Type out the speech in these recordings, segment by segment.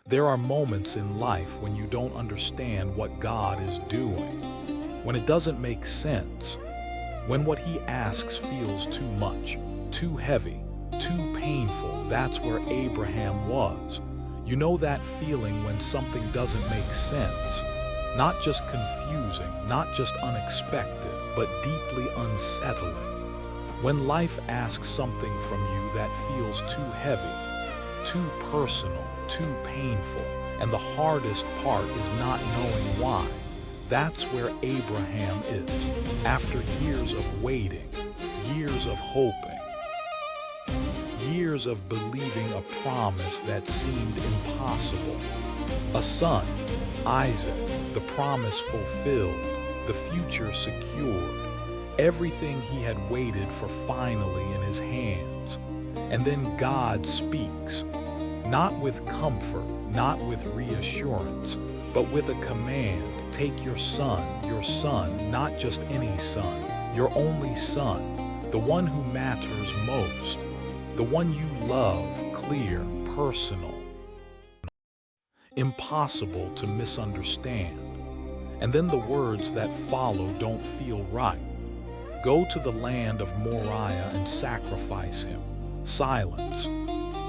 There are moments in life when you don't understand what God is doing, when it doesn't make sense, when what He asks feels too much, too heavy, too painful. That's where Abraham was. You know that feeling when something doesn't make sense, not just confusing, not just unexpected, but deeply unsettling. When life asks something from you that feels too heavy, too personal, too painful, and the hardest part is not knowing why. That's where Abraham is, after years of waiting, years of hoping, years of believing a promise that seemed impossible. A son, Isaac, the promise fulfilled, the future secured, everything he had waited for finally in his hands. And then God speaks, not with comfort, not with reassurance, but with a command. Take your son, not just any son, your only son, the one who matters most, the one you love, clear, personal, impossible to misunderstand. And then the words that follow don't feel right. Go to the land of Moriah and sacrifice him. Silence.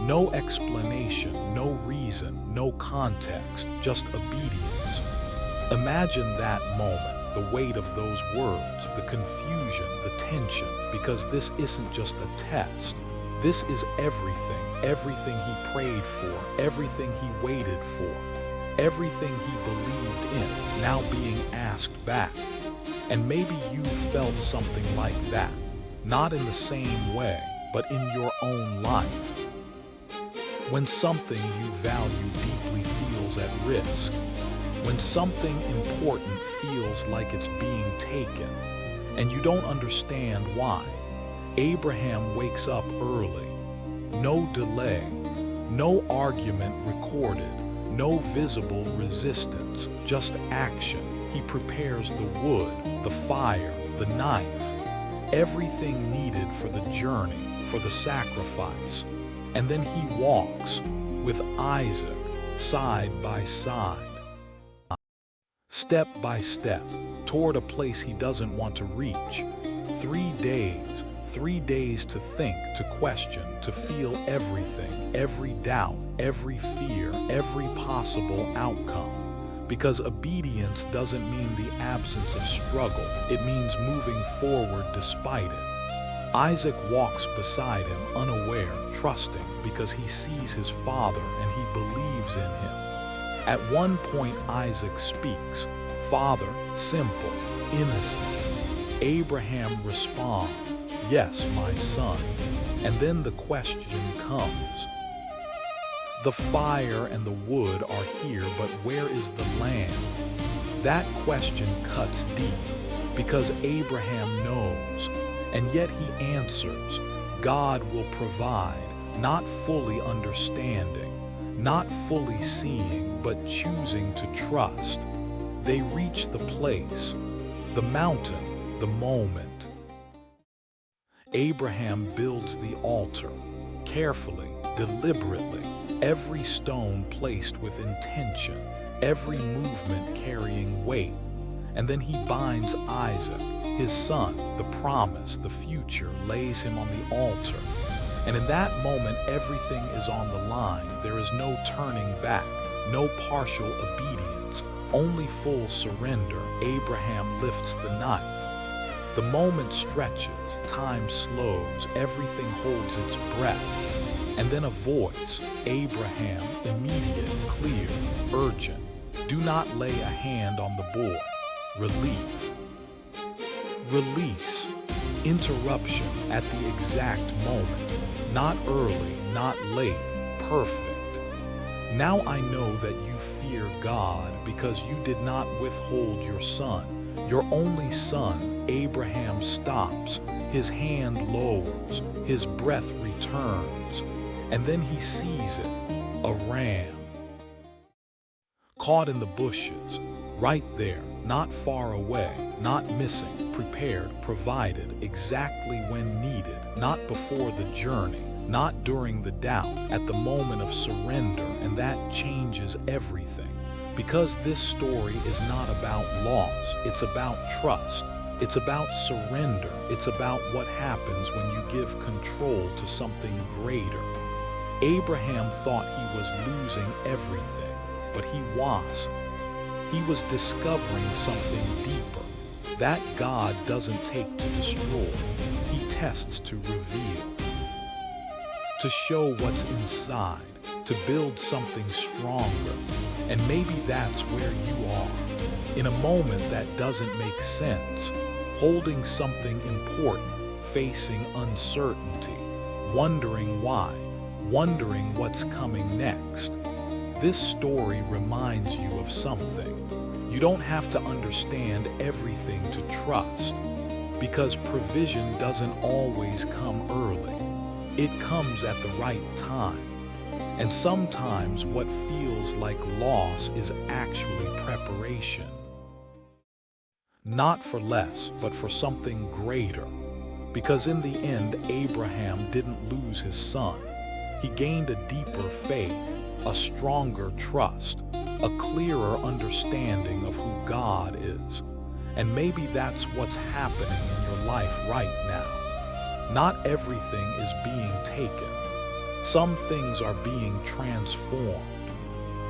No explanation, no reason, no context, just obedience. Imagine that moment, the weight of those words, the confusion, the tension, because this isn't just a test. This is everything he prayed for, everything he waited for, everything he believed in, now being asked back. And maybe you felt something like that, not in the same way, but in your own life. When something you value deeply feels at risk, when something important feels like it's being taken, and you don't understand why. Abraham wakes up early. No delay, no argument recorded, no visible resistance, just action. He prepares the wood, the fire, the knife, everything needed for the journey, for the sacrifice. And then he walks with Isaac side by side, step by step, toward a place he doesn't want to reach. 3 days to think, to question, to feel everything, every doubt, every fear, every possible outcome. Because obedience doesn't mean the absence of struggle, it means moving forward despite it. Isaac walks beside him, unaware, trusting, because he sees his father and he believes in him. At one point, Isaac speaks, "Father," simple, innocent. Abraham responds, "Yes, my son." And then the question comes. The fire and the wood are here, but where is the lamb? That question cuts deep, because Abraham knows, and yet he answers, God will provide, not fully understanding, not fully seeing, but choosing to trust. They reach the place, the mountain, the moment. Abraham builds the altar, carefully, deliberately, every stone placed with intention, every movement carrying weight. And then he binds Isaac, his son, the promise, the future, lays him on the altar. And in that moment, everything is on the line. There is no turning back, no partial obedience, only full surrender. Abraham lifts the knife. The moment stretches, time slows, everything holds its breath. And then a voice, Abraham, immediate, clear, urgent. Do not lay a hand on the boy. Relief. Release. Interruption at the exact moment. Not early, not late, perfect. Now I know that you fear God because you did not withhold your son, your only son. Abraham stops, his hand lowers, his breath returns, and then he sees it, a ram. Caught in the bushes, right there, not far away, not missing, prepared, provided, exactly when needed, not before the journey, not during the doubt, at the moment of surrender, and that changes everything. Because this story is not about loss, it's about trust. It's about surrender. It's about what happens when you give control to something greater. Abraham thought he was losing everything, but he wasn't. He was discovering something deeper. That God doesn't take to destroy, he tests to reveal. To show what's inside, to build something stronger. And maybe that's where you are. In a moment that doesn't make sense, holding something important, facing uncertainty, wondering why, wondering what's coming next. This story reminds you of something. You don't have to understand everything to trust, because provision doesn't always come early. It comes at the right time. And sometimes what feels like loss is actually preparation. Not for less, but for something greater. Because in the end, Abraham didn't lose his son. He gained a deeper faith, a stronger trust, a clearer understanding of who God is. And maybe that's what's happening in your life right now. Not everything is being taken. Some things are being transformed.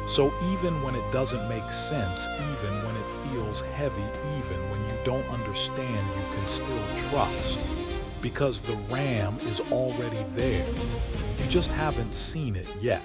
So even when it doesn't make sense, even when it feels heavy, even when you don't understand, you can still trust. Because the ram is already there. You just haven't seen it yet.